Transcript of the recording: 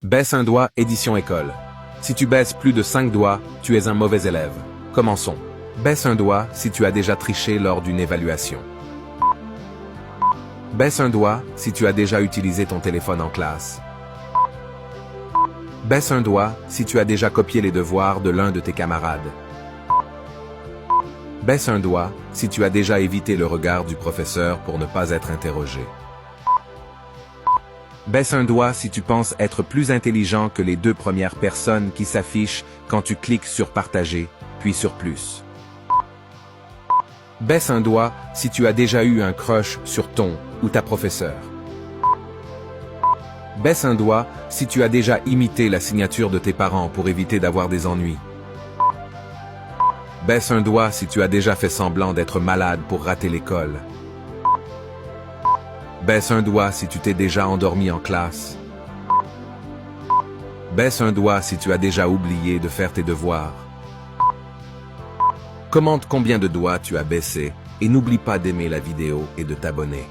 Baisse un doigt, édition école. Si tu baisses plus de 5 doigts, tu es un mauvais élève. Commençons. Baisse un doigt si tu as déjà triché lors d'une évaluation. Baisse un doigt si tu as déjà utilisé ton téléphone en classe. Baisse un doigt si tu as déjà copié les devoirs de l'un de tes camarades. Baisse un doigt si tu as déjà évité le regard du professeur pour ne pas être interrogé. Baisse un doigt si tu penses être plus intelligent que les 2 premières personnes qui s'affichent quand tu cliques sur Partager, puis sur Plus. Baisse un doigt si tu as déjà eu un crush sur ton ou ta professeure. Baisse un doigt si tu as déjà imité la signature de tes parents pour éviter d'avoir des ennuis. Baisse un doigt si tu as déjà fait semblant d'être malade pour rater l'école. Baisse un doigt si tu t'es déjà endormi en classe. Baisse un doigt si tu as déjà oublié de faire tes devoirs. Commente combien de doigts tu as baissé et n'oublie pas d'aimer la vidéo et de t'abonner.